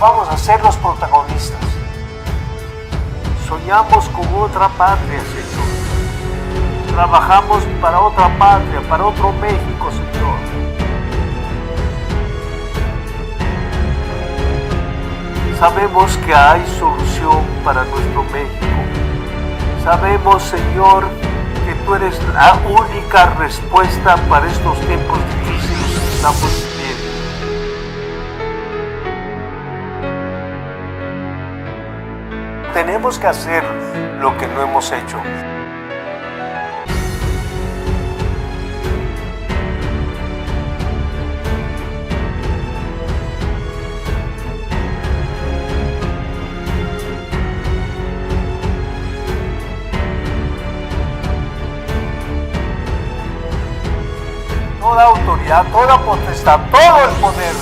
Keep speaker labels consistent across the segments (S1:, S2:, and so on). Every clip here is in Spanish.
S1: vamos a ser los protagonistas. Soñamos con otra patria, Señor. Trabajamos para otra patria, para otro México, Señor. Sabemos que hay solución para nuestro México. Sabemos, Señor, que tú eres la única respuesta para estos tiempos difíciles que estamos viviendo. Tenemos que hacer lo que no hemos hecho. Toda autoridad, toda potestad, todo el poder.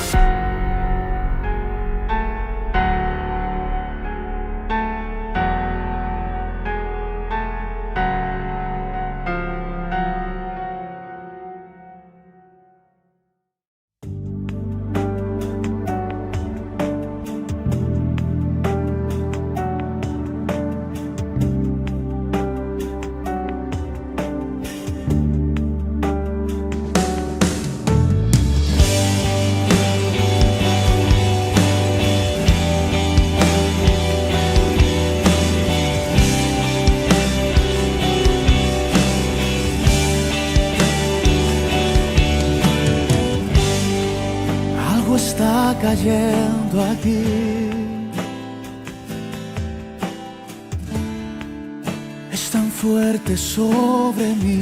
S2: Está cayendo aquí, es tan fuerte sobre mí.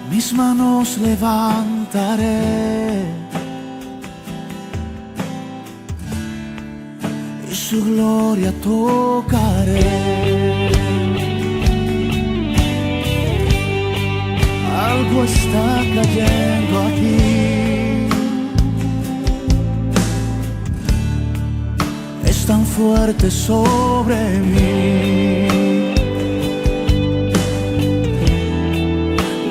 S2: Mis manos levantaré y su gloria tocaré. Algo está cayendo aquí, es tan fuerte sobre mí.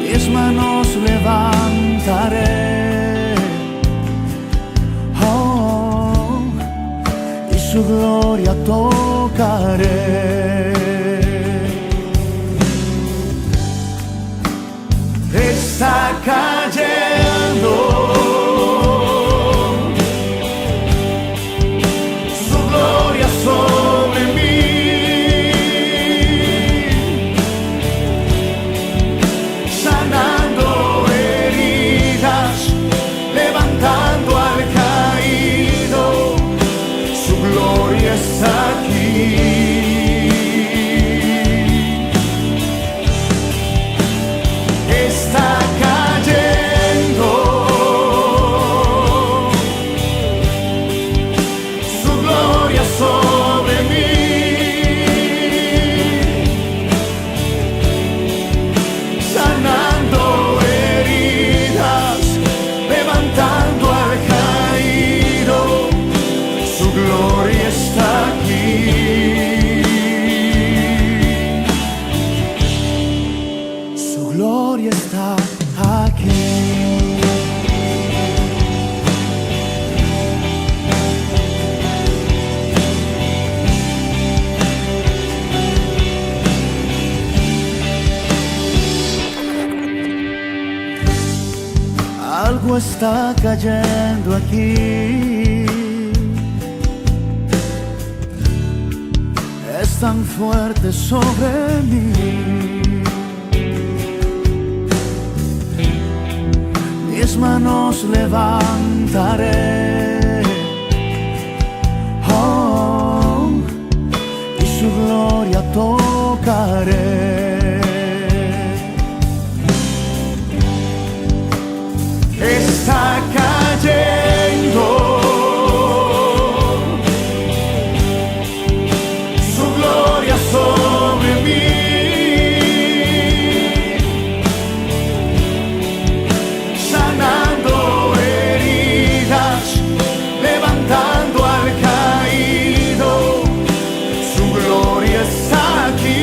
S2: Mis manos levantaré, oh, y su gloria tocaré. Está cayendo su gloria sobre mí, sanando heridas, levantando al caído, su gloria está aquí. Está cayendo su gloria sobre mí, sanando heridas, levantando al caído, su gloria está aquí. Su gloria está aquí. Algo está cayendo aquí, es tan fuerte sobre mí. Mis manos levantaré, oh, y su gloria tocaré. Está cayendo su gloria sobre mí, sanando heridas, levantando al caído, su gloria está aquí.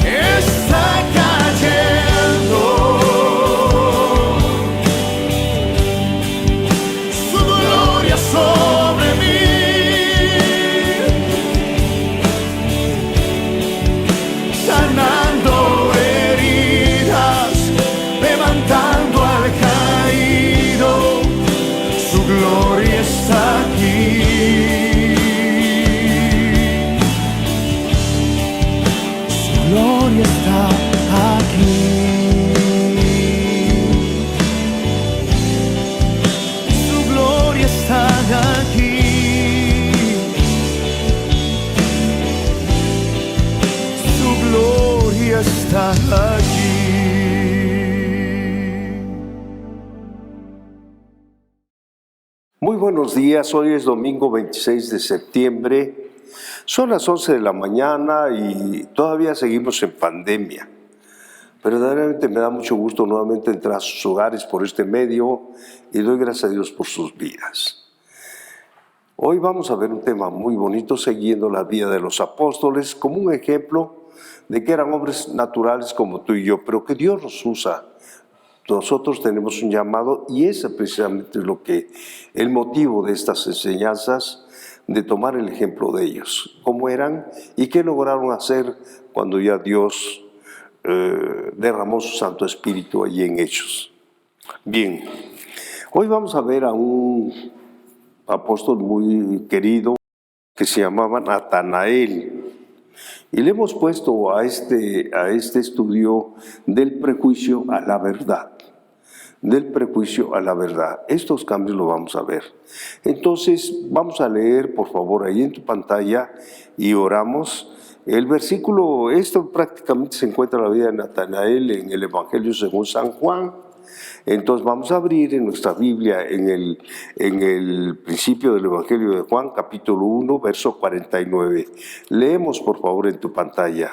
S2: Está cayendo gloria está aquí. Su gloria está aquí. Su gloria está aquí.
S1: Muy buenos días, hoy es domingo 26 de septiembre, son las 11 de la mañana y todavía seguimos en pandemia. Verdaderamente me da mucho gusto nuevamente entrar a sus hogares por este medio y doy gracias a Dios por sus vidas. Hoy vamos a ver un tema muy bonito, siguiendo la vida de los apóstoles, como un ejemplo de que eran hombres naturales como tú y yo, pero que Dios los usa. Nosotros tenemos un llamado y ese es precisamente el motivo de estas enseñanzas, de tomar el ejemplo de ellos, cómo eran y qué lograron hacer cuando ya Dios derramó su Santo Espíritu allí en ellos. Bien, hoy vamos a ver a un apóstol muy querido que se llamaba Natanael. Y le hemos puesto a este estudio del prejuicio a la verdad. Del prejuicio a la verdad. Estos cambios los vamos a ver. Entonces, vamos a leer, por favor, ahí en tu pantalla y oramos. El versículo, esto prácticamente se encuentra en la vida de Natanael en el Evangelio según San Juan. Entonces vamos a abrir en nuestra Biblia en el principio del Evangelio de Juan, capítulo 1, verso 49. Leemos por favor en tu pantalla.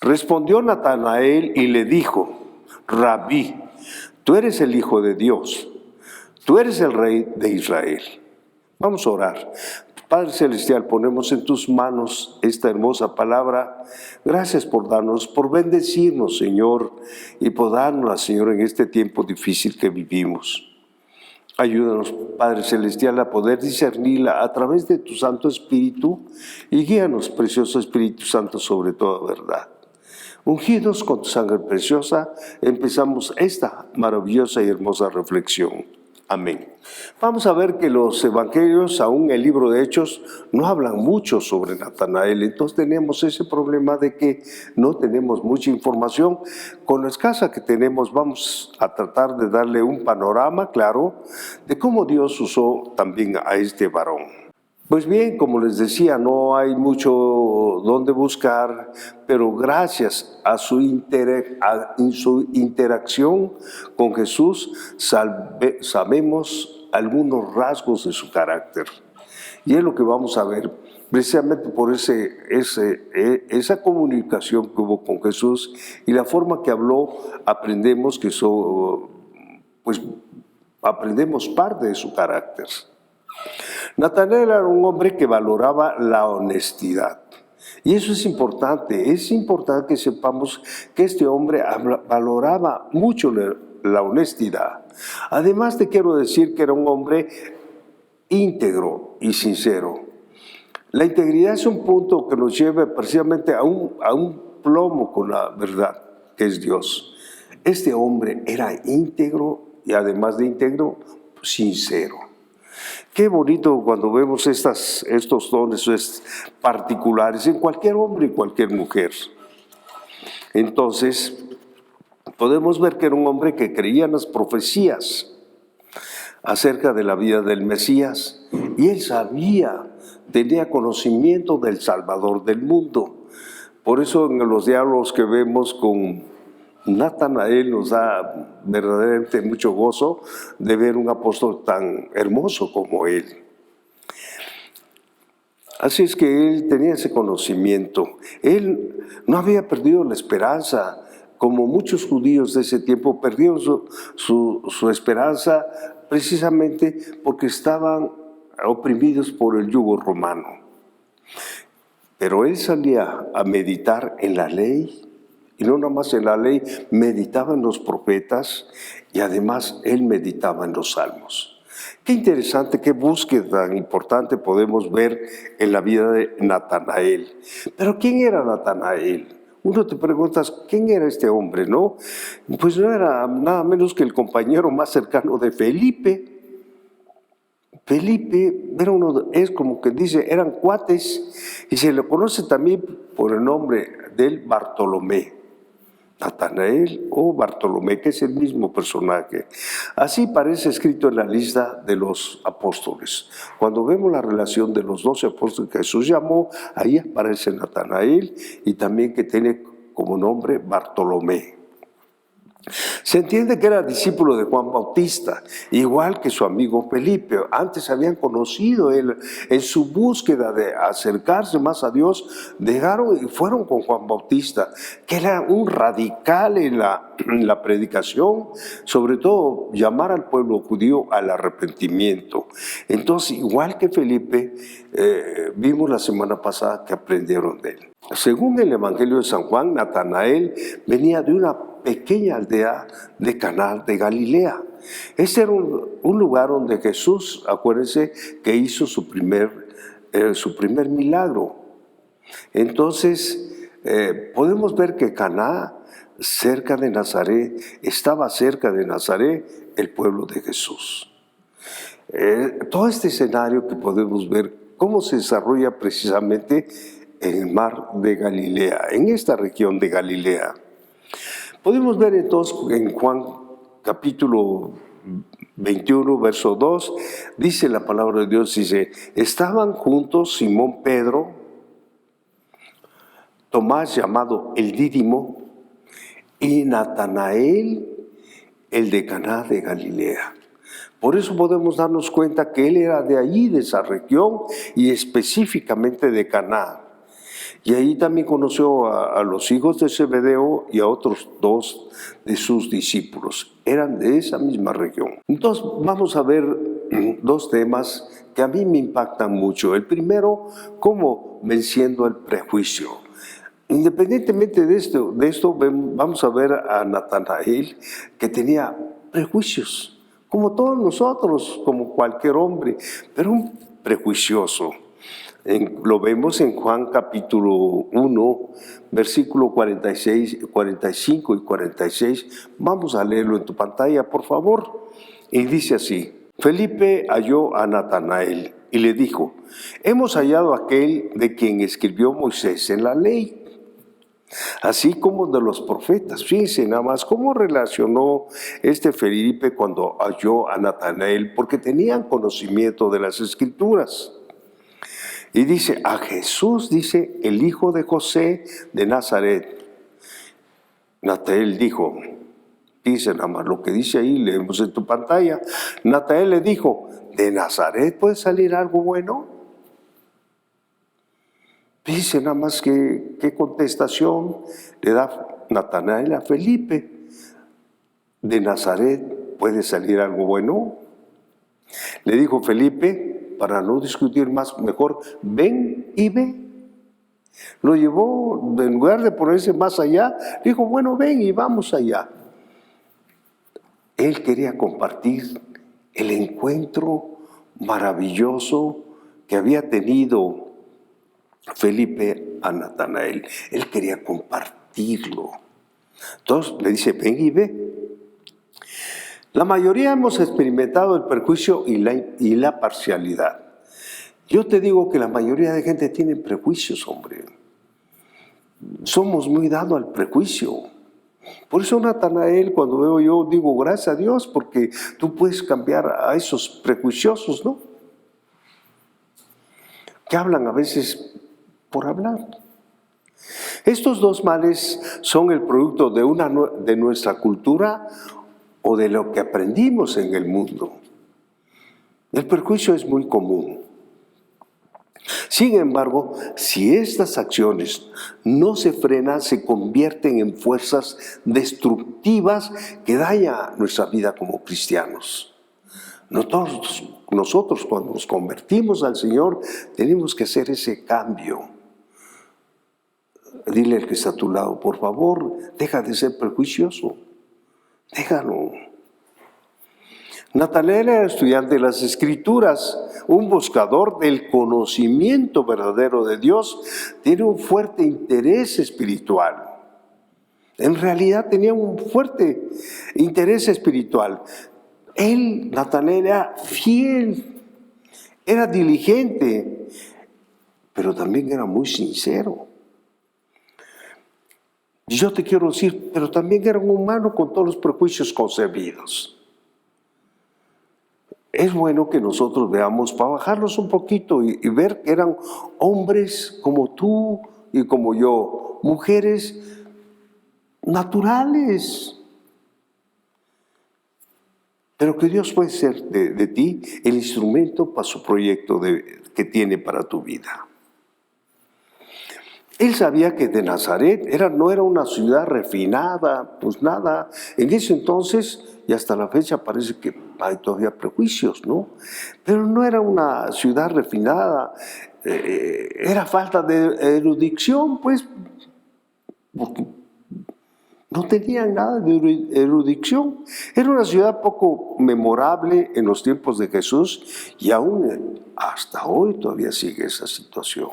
S1: Respondió Natanael y le dijo: Rabí, tú eres el Hijo de Dios, tú eres el Rey de Israel. Vamos a orar. Padre Celestial, ponemos en tus manos esta hermosa palabra. Gracias por darnos, por bendecirnos, Señor, y por darnos, Señor, en este tiempo difícil que vivimos. Ayúdanos, Padre Celestial, a poder discernirla a través de tu Santo Espíritu y guíanos, precioso Espíritu Santo, sobre toda verdad. Ungidos con tu sangre preciosa, empezamos esta maravillosa y hermosa reflexión. Amén. Vamos a ver que los evangelios, aún el libro de Hechos, no hablan mucho sobre Natanael. Entonces tenemos ese problema de que no tenemos mucha información. Con la escasa que tenemos vamos a tratar de darle un panorama claro de cómo Dios usó también a este varón. Pues bien, como les decía, no hay mucho donde buscar, pero gracias a su interacción con Jesús sabemos algunos rasgos de su carácter. Y es lo que vamos a ver, precisamente por esa comunicación que hubo con Jesús y la forma que habló, aprendemos aprendemos parte de su carácter. Natanael era un hombre que valoraba la honestidad. Y eso es importante que sepamos que este hombre valoraba mucho la honestidad. Además te quiero decir que era un hombre íntegro y sincero. La integridad es un punto que nos lleva precisamente a un plomo con la verdad, que es Dios. Este hombre era íntegro y además de íntegro, sincero. Qué bonito cuando vemos estos dones particulares en cualquier hombre y cualquier mujer. Entonces, podemos ver que era un hombre que creía en las profecías acerca de la vida del Mesías y él tenía conocimiento del Salvador del mundo. Por eso en los diálogos que vemos con Natanael nos da verdaderamente mucho gozo de ver un apóstol tan hermoso como él. Así es que él tenía ese conocimiento. Él no había perdido la esperanza, como muchos judíos de ese tiempo perdieron su esperanza precisamente porque estaban oprimidos por el yugo romano. Pero él salía a meditar en la ley. Y no nada más en la ley, meditaba en los profetas y además él meditaba en los salmos. Qué interesante, qué búsqueda tan importante podemos ver en la vida de Natanael. Pero ¿quién era Natanael? Uno te preguntas, ¿quién era este hombre, no? Pues no era nada menos que el compañero más cercano de Felipe. Felipe es como que dice, eran cuates y se le conoce también por el nombre del Bartolomé.
S3: Natanael o Bartolomé, que es el mismo personaje. Así parece escrito en la lista de los apóstoles. Cuando vemos la relación de los 12 apóstoles que Jesús llamó, ahí aparece Natanael y también que tiene como nombre Bartolomé. Se entiende que era discípulo de Juan Bautista, igual que su amigo Felipe. Antes habían conocido él en su búsqueda de acercarse más a Dios, dejaron y fueron con Juan Bautista, que era un radical en la predicación, sobre todo llamar al pueblo judío al arrepentimiento. Entonces, igual que Felipe, vimos la semana pasada que aprendieron de él. Según el Evangelio de San Juan, Natanael venía de una pequeña aldea de Caná de Galilea. Este era un lugar donde Jesús, acuérdense, que hizo su primer milagro. Entonces, podemos ver que Caná, cerca de Nazaret, estaba cerca de Nazaret, el pueblo de Jesús. Todo este escenario que podemos ver, cómo se desarrolla precisamente en el mar de Galilea, en esta región de Galilea. Podemos ver entonces en Juan capítulo 21, verso 2, dice la palabra de Dios, dice, estaban juntos Simón Pedro, Tomás llamado el Dídimo, y Natanael, el de Caná de Galilea. Por eso podemos darnos cuenta que él era de allí, de esa región, y específicamente de Caná. Y ahí también conoció a los hijos de Zebedeo y a otros 2 de sus discípulos. Eran de esa misma región. Entonces vamos a ver 2 temas que a mí me impactan mucho. El primero, cómo venciendo el prejuicio. Independientemente de esto vamos a ver a Natanael que tenía prejuicios, como todos nosotros, como cualquier hombre, pero un prejuicioso. Lo vemos en Juan capítulo 1, versículo 45 y 46. Vamos a leerlo en tu pantalla, por favor. Y dice así, Felipe halló a Natanael y le dijo, hemos hallado a aquel de quien escribió Moisés en la ley, así como de los profetas. Fíjense nada más cómo relacionó Felipe cuando halló a Natanael, porque tenían conocimiento de las Escrituras. Y dice, a Jesús, dice, el hijo de José de Nazaret. Natanael dijo, dice nada más lo que dice ahí, leemos en tu pantalla. Natanael le dijo, ¿de Nazaret puede salir algo bueno? Dice nada más qué contestación le da Natanael a Felipe. ¿De Nazaret puede salir algo bueno? Le dijo Felipe, para no discutir más, mejor ven y ve. Lo llevó, en lugar de ponerse más allá, dijo, bueno, ven y vamos allá. Él quería compartir el encuentro maravilloso que había tenido Felipe a Natanael. Él quería compartirlo. Entonces le dice, ven y ve. La mayoría hemos experimentado el prejuicio y la parcialidad. Yo te digo que la mayoría de gente tiene prejuicios, hombre. Somos muy dados al prejuicio. Por eso Natanael, cuando veo yo, digo, gracias a Dios, porque tú puedes cambiar a esos prejuiciosos, ¿no? Que hablan a veces por hablar. Estos 2 males son el producto de nuestra cultura o de lo que aprendimos en el mundo. El prejuicio es muy común. Sin embargo, si estas acciones no se frenan, se convierten en fuerzas destructivas que dañan nuestra vida como cristianos. Nosotros cuando nos convertimos al Señor, tenemos que hacer ese cambio. Dile al que está a tu lado, por favor, deja de ser prejuicioso. Déjalo. Natanael era estudiante de las Escrituras, un buscador del conocimiento verdadero de Dios, tiene un fuerte interés espiritual. En realidad tenía un fuerte interés espiritual. Natanael, era fiel, era diligente, pero también era muy sincero. Y yo te quiero decir, pero también era un humano con todos los prejuicios concebidos. Es bueno que nosotros veamos, para bajarlos un poquito y ver que eran hombres como tú y como yo, mujeres naturales. Pero que Dios puede ser de ti el instrumento para su proyecto que tiene para tu vida. Él sabía que de Nazaret no era una ciudad refinada, pues nada. En ese entonces, y hasta la fecha parece que hay todavía prejuicios, ¿no? Pero no era una ciudad refinada, era falta de erudición, pues, porque no tenían nada de erudición. Era una ciudad poco memorable en los tiempos de Jesús y aún hasta hoy todavía sigue esa situación.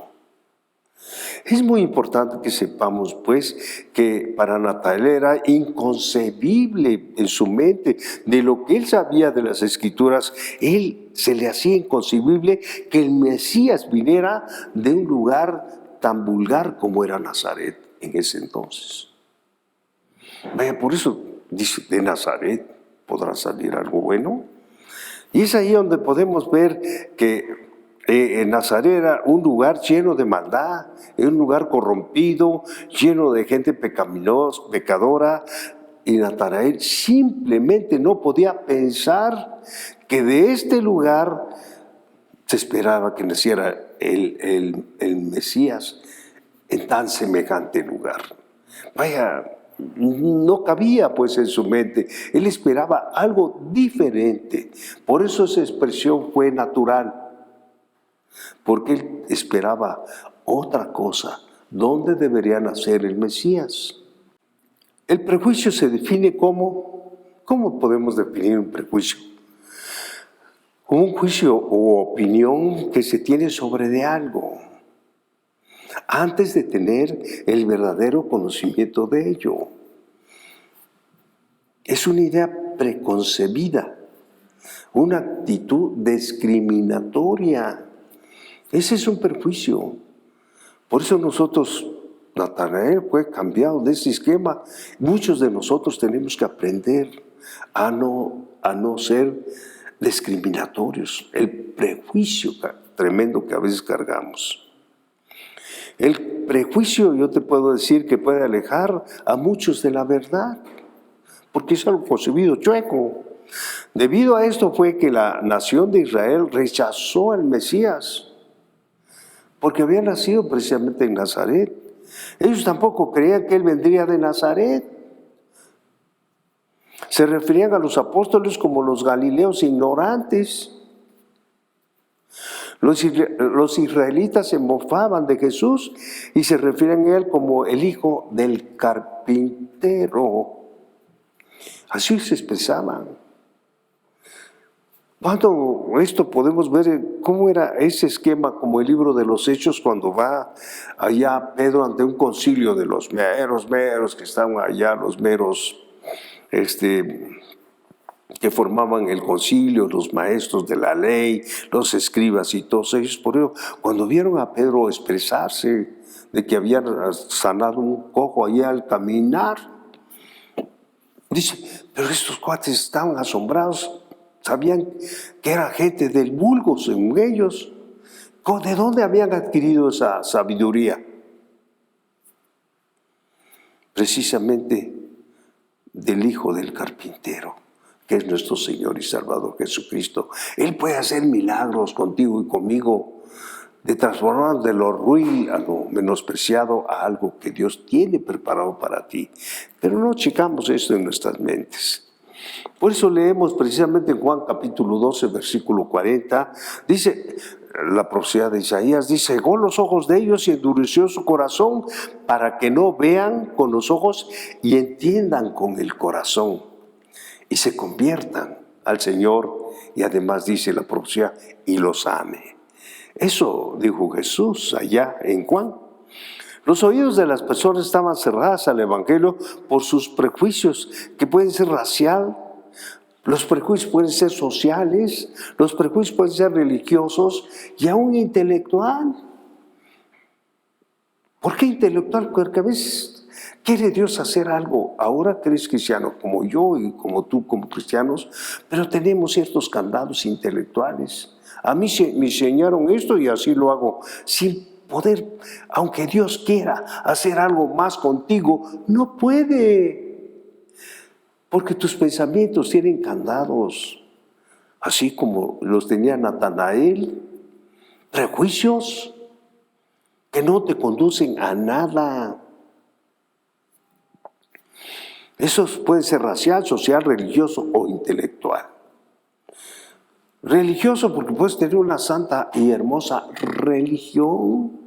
S3: Es muy importante que sepamos, pues, que para Natanael era inconcebible en su mente de lo que él sabía de las Escrituras. Se le hacía inconcebible que el Mesías viniera de un lugar tan vulgar como era Nazaret en ese entonces. Vaya, por eso dice, de Nazaret podrá salir algo bueno. Y es ahí donde podemos ver que en Nazaret era un lugar lleno de maldad, un lugar corrompido, lleno de gente pecaminosa, pecadora, y Natanael simplemente no podía pensar que de este lugar se esperaba que naciera el Mesías en tan semejante lugar. Vaya, no cabía pues en su mente. Él esperaba algo diferente. Por eso esa expresión fue natural. Porque él esperaba otra cosa. ¿Dónde debería nacer el Mesías? El prejuicio se define como... ¿Cómo podemos definir un prejuicio? Como un juicio o opinión que se tiene sobre de algo, antes de tener el verdadero conocimiento de ello. Es una idea preconcebida, una actitud discriminatoria. Ese es un prejuicio. Por eso nosotros, Natanael fue cambiado de ese esquema. Muchos de nosotros tenemos que aprender a no ser discriminatorios. El prejuicio tremendo que a veces cargamos. El prejuicio, yo te puedo decir, que puede alejar a muchos de la verdad, porque es algo concebido chueco. Debido a esto fue que la nación de Israel rechazó al Mesías, porque había nacido precisamente en Nazaret. Ellos tampoco creían que él vendría de Nazaret. Se referían a los apóstoles como los galileos ignorantes. Los israelitas se mofaban de Jesús y se refieren a él como el hijo del carpintero. Así se expresaban. Cuando esto podemos ver cómo era ese esquema, como el libro de los Hechos, cuando va allá Pedro ante un concilio de los meros que estaban allá, los meros que formaban el concilio, los maestros de la ley, los escribas y todos ellos. Por ello, cuando vieron a Pedro expresarse de que había sanado un cojo allá al caminar, dice, pero estos cuates estaban asombrados, sabían que era gente del vulgo según ellos. ¿De dónde habían adquirido esa sabiduría? Precisamente del hijo del carpintero, que es nuestro Señor y Salvador Jesucristo. Él puede hacer milagros contigo y conmigo, de transformar de lo ruin a lo menospreciado a algo que Dios tiene preparado para ti. Pero no checamos esto en nuestras mentes. Por eso leemos precisamente en Juan capítulo 12, versículo 40, dice, la profecía de Isaías, dice, cegó los ojos de ellos y endureció su corazón para que no vean con los ojos y entiendan con el corazón y se conviertan al Señor, y además dice la profecía, y los ame. Eso dijo Jesús allá en Juan. Los oídos de las personas estaban cerradas al Evangelio por sus prejuicios, que pueden ser racial, los prejuicios pueden ser sociales, los prejuicios pueden ser religiosos y aún intelectual. ¿Por qué intelectual? Porque a veces Quiere Dios hacer algo. Ahora que eres cristiano como yo y como tú como cristianos, pero tenemos ciertos candados intelectuales. A mí me enseñaron esto y así lo hago. Sin poder, aunque Dios quiera hacer algo más contigo, no puede. Porque tus pensamientos tienen candados, así como los tenía Natanael, prejuicios que no te conducen a nada. Eso puede ser racial, social, religioso o intelectual. Religioso porque puedes tener una santa y hermosa religión.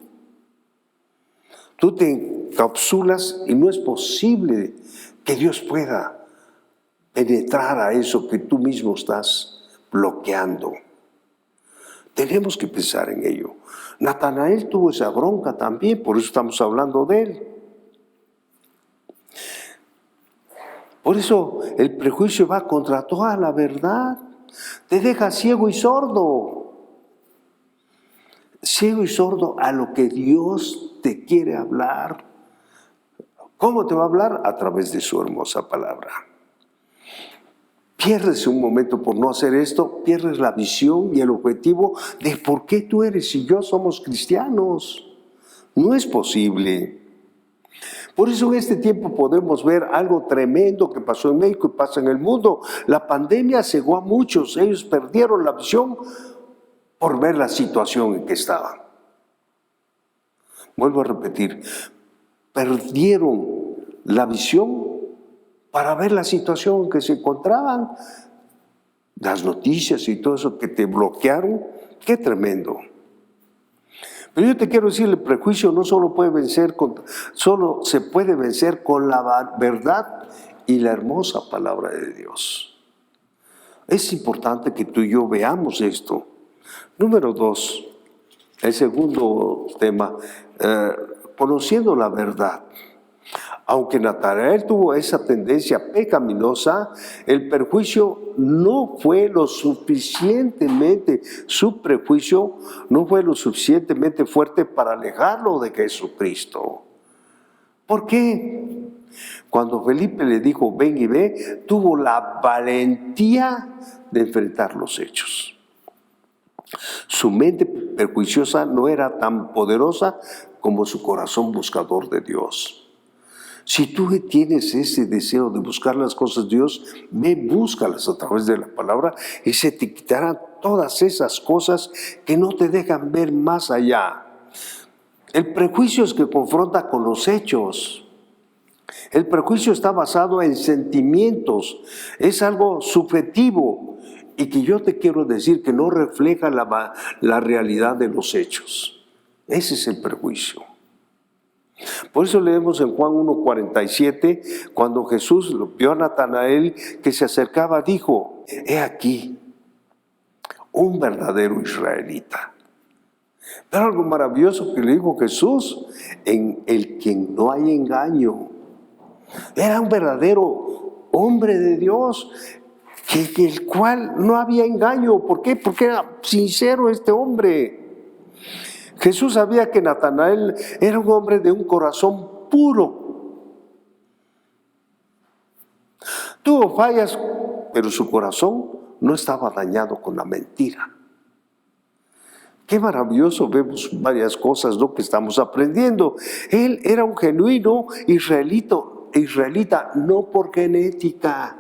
S3: Tú te encapsulas y no es posible que Dios pueda penetrar a eso que tú mismo estás bloqueando. Tenemos que pensar en ello. Natanael tuvo esa bronca también, por eso estamos hablando de él. Por eso el prejuicio va contra toda la verdad. Te deja ciego y sordo. Ciego y sordo a lo que Dios te quiere hablar. ¿Cómo te va a hablar? A través de su hermosa palabra. Pierdes un momento por no hacer esto, pierdes la visión y el objetivo de por qué tú eres y yo somos cristianos. No es posible. Por eso en este tiempo podemos ver algo tremendo que pasó en México y pasa en el mundo. La pandemia cegó a muchos, ellos perdieron la visión por ver la situación en que estaban. Vuelvo a repetir, perdieron la visión para ver la situación en que se encontraban. Las noticias y todo eso que te bloquearon, qué tremendo. Pero yo te quiero decir, el prejuicio no solo solo se puede vencer con la verdad y la hermosa palabra de Dios. Es importante que tú y yo veamos esto. Número 2, el segundo tema, conociendo la verdad. Aunque Natanael tuvo esa tendencia pecaminosa, el prejuicio no fue lo suficientemente, su prejuicio no fue lo suficientemente fuerte para alejarlo de Jesucristo. ¿Por qué? Cuando Felipe le dijo, ven y ve, tuvo la valentía de enfrentar los hechos. Su mente prejuiciosa no era tan poderosa como su corazón buscador de Dios. Si tú tienes ese deseo de buscar las cosas de Dios, ve, búscalas a través de la palabra y se te quitarán todas esas cosas que no te dejan ver más allá. El prejuicio es que confronta con los hechos. El prejuicio está basado en sentimientos, es algo subjetivo y que yo te quiero decir que no refleja la realidad de los hechos. Ese es el prejuicio. Por eso leemos en Juan 1:47, cuando Jesús vio a Natanael que se acercaba, dijo, he aquí, un verdadero israelita. Pero algo maravilloso que le dijo Jesús, en el quien no hay engaño. Era un verdadero hombre de Dios, el cual no había engaño. ¿Por qué? Porque era sincero este hombre. Jesús sabía que Natanael era un hombre de un corazón puro. Tuvo fallas, pero su corazón no estaba dañado con la mentira. Qué maravilloso, vemos varias cosas, ¿no?, que estamos aprendiendo. Él era un genuino israelita, no por genética,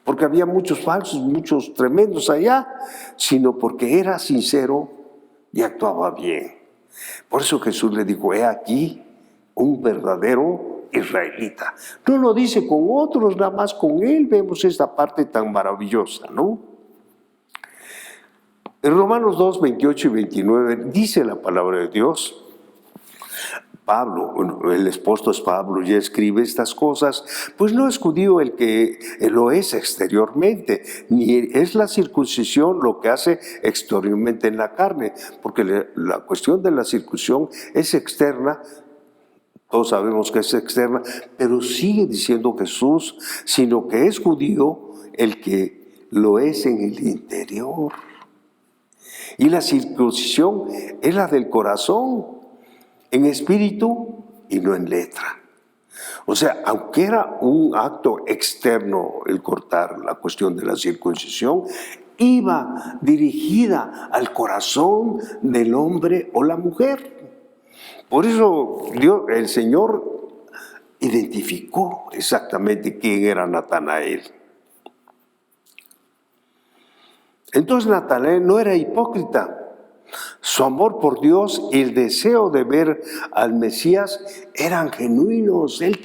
S3: porque había muchos falsos, muchos tremendos allá, sino porque era sincero y actuaba bien. Por eso Jesús le dijo, he aquí un verdadero israelita. No lo dice con otros, nada más con él vemos esta parte tan maravillosa, ¿no? En Romanos 2, 28 y 29 dice la palabra de Dios. Pablo, bueno, el apóstol es Pablo, ya escribe estas cosas, pues no es judío el que lo es exteriormente, ni es la circuncisión lo que hace exteriormente en la carne, porque la cuestión de la circuncisión es externa, todos sabemos que es externa, pero sigue diciendo Jesús, sino que es judío el que lo es en el interior. Y la circuncisión es la del corazón, en espíritu y no en letra. O sea, aunque era un acto externo el cortar la cuestión de la circuncisión, iba dirigida al corazón del hombre o la mujer. Por eso el Señor identificó exactamente quién era Natanael. Entonces Natanael no era hipócrita. Su amor por Dios y el deseo de ver al Mesías eran genuinos. Él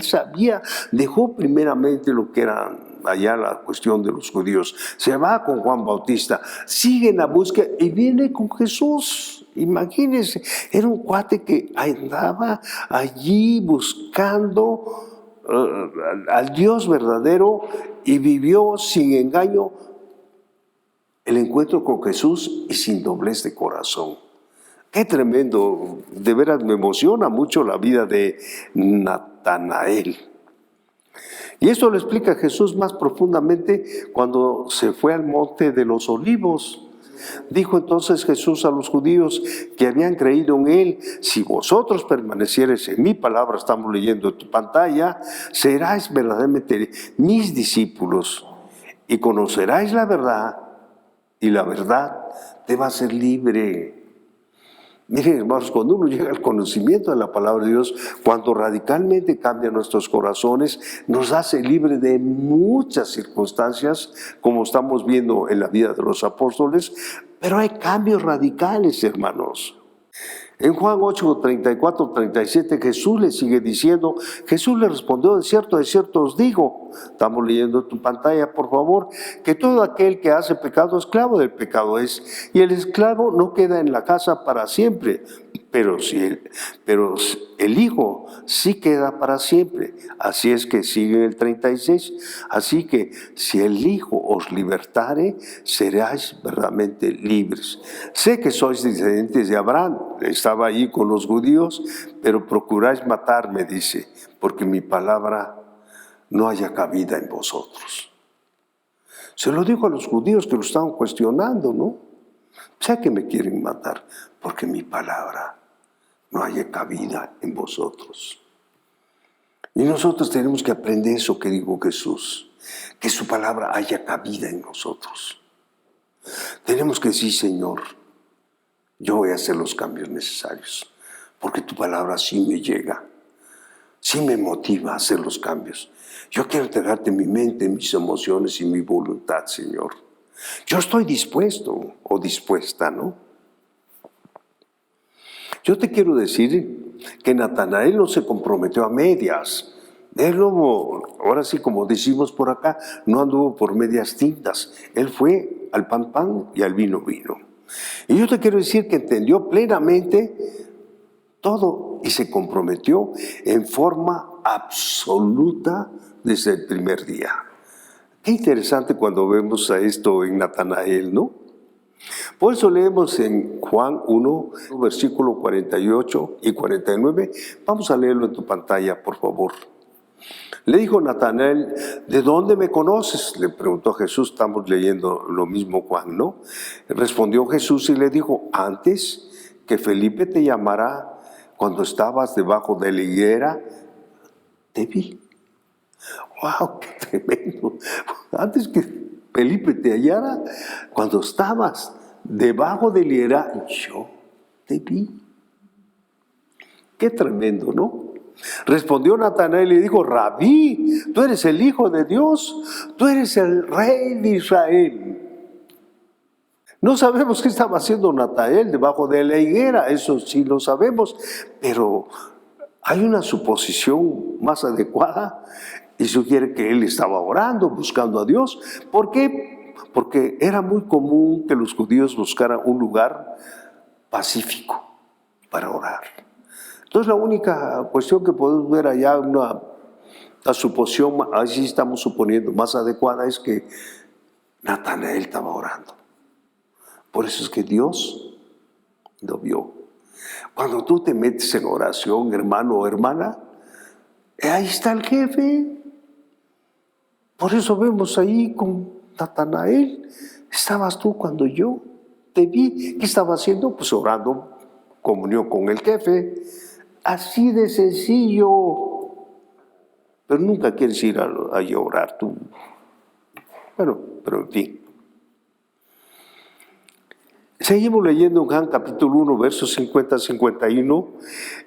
S3: sabía, dejó primeramente lo que era allá la cuestión de los judíos. Se va con Juan Bautista, sigue en la búsqueda y viene con Jesús. Imagínense, era un cuate que andaba allí buscando al Dios verdadero y vivió sin engaño el encuentro con Jesús y sin doblez de corazón. Qué tremendo, de veras me emociona mucho la vida de Natanael. Y esto lo explica Jesús más profundamente cuando se fue al monte de los olivos. Dijo entonces Jesús a los judíos que habían creído en él: si vosotros permaneciereis en mi palabra, estamos leyendo en tu pantalla, seráis verdaderamente mis discípulos y conoceráis la verdad, y la verdad te va a hacer libre. Miren, hermanos, cuando uno llega al conocimiento de la palabra de Dios, cuando radicalmente cambia nuestros corazones, nos hace libre de muchas circunstancias, como estamos viendo en la vida de los apóstoles, pero hay cambios radicales, hermanos. En Juan 8, 34, 37, Jesús le sigue diciendo, Jesús le respondió: de cierto os digo, estamos leyendo tu pantalla, por favor, que todo aquel que hace pecado, esclavo del pecado es, y el esclavo no queda en la casa para siempre, pero el Hijo sí queda para siempre. Así es que sigue el 36, así que si el Hijo os libertare, seráis verdaderamente libres. Sé que sois descendientes de Abraham, estaba ahí con los judíos, pero procuráis matarme, dice, porque mi palabra no haya cabida en vosotros. Se lo digo a los judíos que lo estaban cuestionando, ¿no? Sé que me quieren matar, porque mi palabra no haya cabida en vosotros. Y nosotros tenemos que aprender eso que dijo Jesús, que su palabra haya cabida en nosotros. Tenemos que decir: Señor, yo voy a hacer los cambios necesarios, porque tu palabra sí me llega, sí me motiva a hacer los cambios. Yo quiero entregarte mi mente, mis emociones y mi voluntad, Señor. Yo estoy dispuesto o dispuesta, ¿no? Yo te quiero decir que Natanael no se comprometió a medias. Él no, ahora sí, como decimos por acá, no anduvo por medias tintas. Él fue al pan y al vino. Y yo te quiero decir que entendió plenamente todo y se comprometió en forma absoluta desde el primer día. Qué interesante cuando vemos a esto en Natanael, ¿no? Por eso leemos en Juan 1, versículo 48 y 49. Vamos a leerlo en tu pantalla, por favor. Le dijo Natanael: ¿de dónde me conoces?, le preguntó Jesús. Estamos leyendo lo mismo Juan, ¿no? Respondió Jesús y le dijo: antes que Felipe te llamara, cuando estabas debajo de la higuera, te vi. ¡Wow! ¡Qué tremendo! Antes que Felipe te hallara, cuando estabas debajo de la higuera, yo te vi. ¡Qué tremendo!, ¿no? Respondió Natanael y dijo: Rabí, tú eres el Hijo de Dios, tú eres el Rey de Israel. No sabemos qué estaba haciendo Natanael debajo de la higuera, eso sí lo sabemos, pero hay una suposición más adecuada y sugiere que él estaba orando, buscando a Dios. ¿Por qué? Porque era muy común que los judíos buscaran un lugar pacífico para orar. Entonces la única cuestión que podemos ver allá, una suposición, así estamos suponiendo, más adecuada, es que Natanael estaba orando. Por eso es que Dios lo vio. Cuando tú te metes en oración, hermano o hermana, ahí está el jefe. Por eso vemos ahí con Natanael: estabas tú cuando yo te vi. ¿Qué estaba haciendo? Pues orando, comunión con el jefe. Así de sencillo. pero nunca quieres ir a llorar tú. Bueno, pero en fin. Seguimos leyendo en Juan capítulo 1, versos 50-51,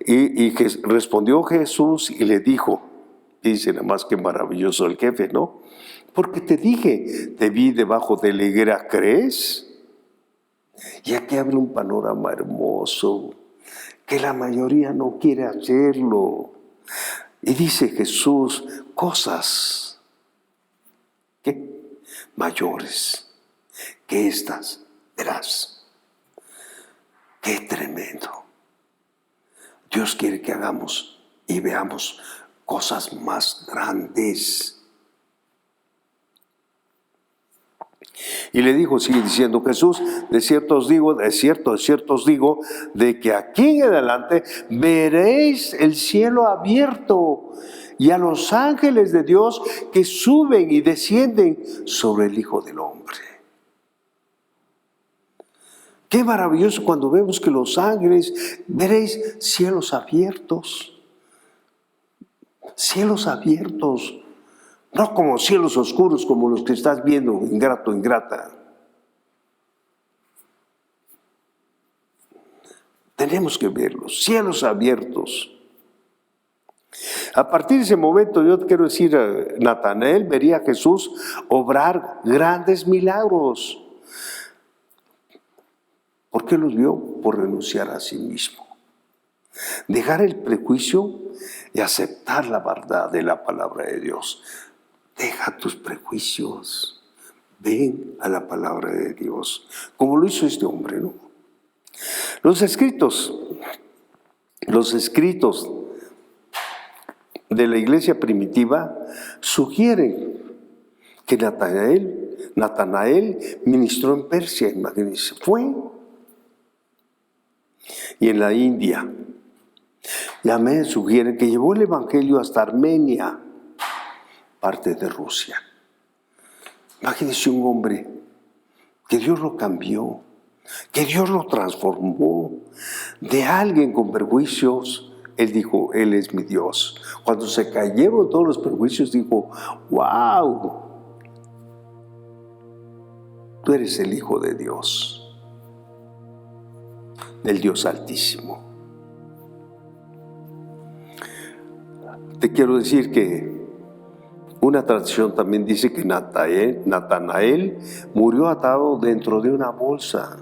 S3: y que respondió Jesús y le dijo, dice nada más que maravilloso el jefe, ¿no? Porque te dije, te vi debajo de la higuera, ¿crees? Y aquí abre un panorama hermoso, que la mayoría no quiere hacerlo. Y dice Jesús, cosas, ¿qué? Mayores que estas verás. ¡Qué tremendo! Dios quiere que hagamos y veamos cosas más grandes. Y le dijo, sigue diciendo Jesús, de cierto os digo, de que aquí en adelante veréis el cielo abierto y a los ángeles de Dios que suben y descienden sobre el Hijo del Hombre. Qué maravilloso cuando vemos que los ángeles, veréis cielos abiertos, no como cielos oscuros como los que estás viendo, ingrato, ingrata. Tenemos que verlos, cielos abiertos. A partir de ese momento, yo te quiero decir, Natanael vería a Jesús obrar grandes milagros. ¿Por qué los vio? Por renunciar a sí mismo. Dejar el prejuicio y aceptar la verdad de la palabra de Dios. Deja tus prejuicios. Ven a la palabra de Dios. Como lo hizo este hombre, ¿no? Los escritos de la iglesia primitiva sugieren que Natanael ministró en Persia, imagínense, fue. Y en la India, ya me sugiere que llevó el evangelio hasta Armenia, parte de Rusia. Imagínense un hombre que Dios lo cambió, que Dios lo transformó de alguien con prejuicios. Él dijo, Él es mi Dios. Cuando se cayeron todos los prejuicios, dijo, wow, tú eres el Hijo de Dios, del Dios Altísimo. Te quiero decir que una tradición también dice que Natanael murió atado dentro de una bolsa.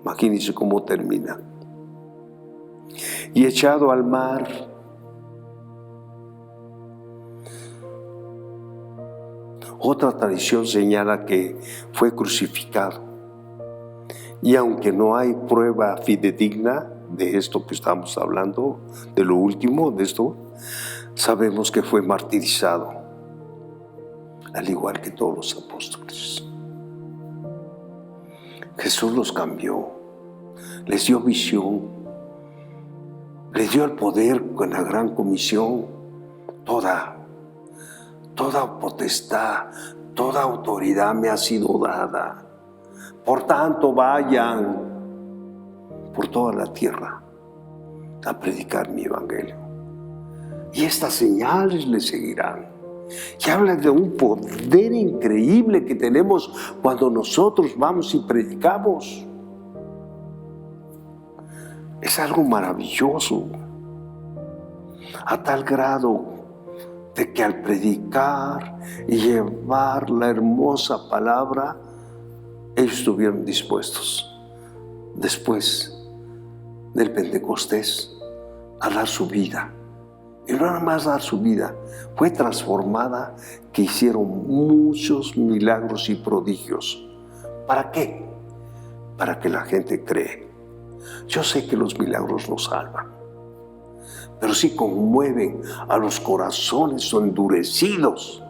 S3: Imagínense cómo termina. Y echado al mar. Otra tradición señala que fue crucificado. Y aunque no hay prueba fidedigna de esto que estamos hablando, de lo último, de esto, sabemos que fue martirizado, al igual que todos los apóstoles. Jesús los cambió, les dio visión, les dio el poder con la gran comisión, toda potestad, toda autoridad me ha sido dada. Por tanto, vayan por toda la tierra a predicar mi evangelio. Y estas señales les seguirán. Y habla de un poder increíble que tenemos cuando nosotros vamos y predicamos. Es algo maravilloso, a tal grado de que al predicar y llevar la hermosa palabra, ellos estuvieron dispuestos, después del Pentecostés, a dar su vida. Y no nada más dar su vida, fue transformada, que hicieron muchos milagros y prodigios. ¿Para qué? Para que la gente cree. Yo sé que los milagros no salvan, pero sí conmueven a los corazones endurecidos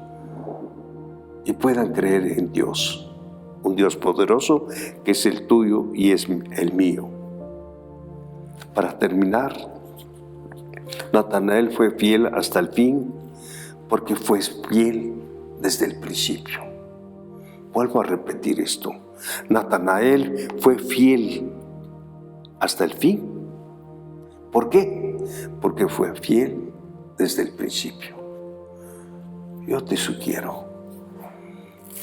S3: y puedan creer en Dios. Un Dios poderoso que es el tuyo y es el mío. Para terminar, Natanael fue fiel hasta el fin, porque fue fiel desde el principio. Vuelvo a repetir esto. Natanael fue fiel hasta el fin. ¿Por qué? Porque fue fiel desde el principio. Yo te sugiero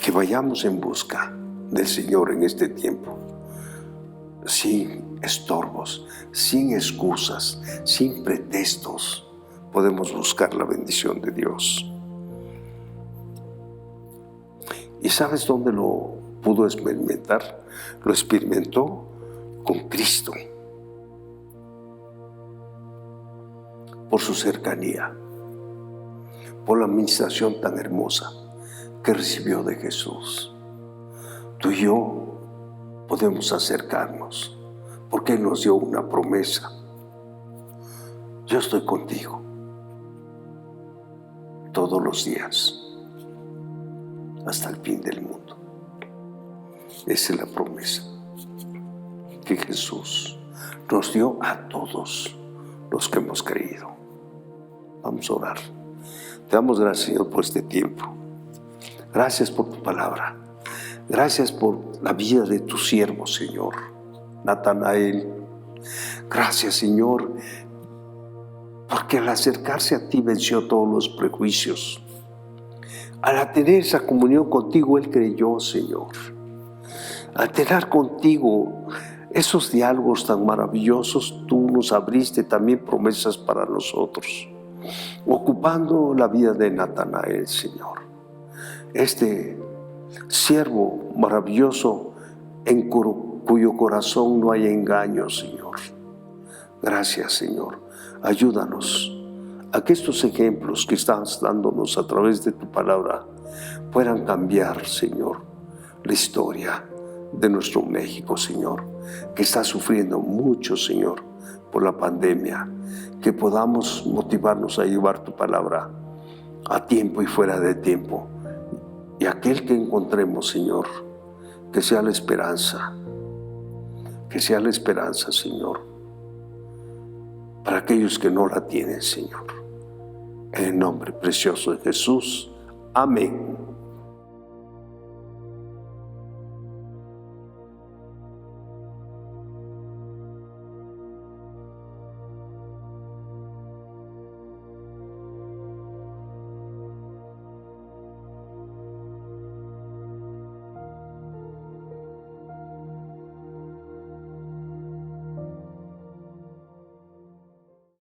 S3: que vayamos en busca del Señor en este tiempo, sin estorbos, sin excusas, sin pretextos. Podemos buscar la bendición de Dios. ¿Y sabes dónde lo pudo experimentar? Lo experimentó con Cristo, por su cercanía, por la administración tan hermosa que recibió de Jesús. Tú y yo podemos acercarnos, porque Él nos dio una promesa. Yo estoy contigo todos los días, hasta el fin del mundo. Esa es la promesa que Jesús nos dio a todos los que hemos creído. Vamos a orar. Te damos gracias, Señor, por este tiempo. Gracias por tu palabra. Gracias por la vida de tu siervo, Señor, Natanael. Gracias, Señor, porque al acercarse a ti venció todos los prejuicios. Al tener esa comunión contigo, él creyó, Señor. Al tener contigo esos diálogos tan maravillosos, tú nos abriste también promesas para nosotros, ocupando la vida de Natanael, Señor. Este siervo maravilloso en cuyo corazón no hay engaño, Señor. Gracias, Señor. Ayúdanos a que estos ejemplos que estás dándonos a través de tu palabra puedan cambiar, Señor, la historia de nuestro México, Señor, que está sufriendo mucho, Señor, por la pandemia. Que podamos motivarnos a llevar tu palabra a tiempo y fuera de tiempo. Y aquel que encontremos, Señor, que sea la esperanza, Señor, para aquellos que no la tienen, Señor. En el nombre precioso de Jesús. Amén.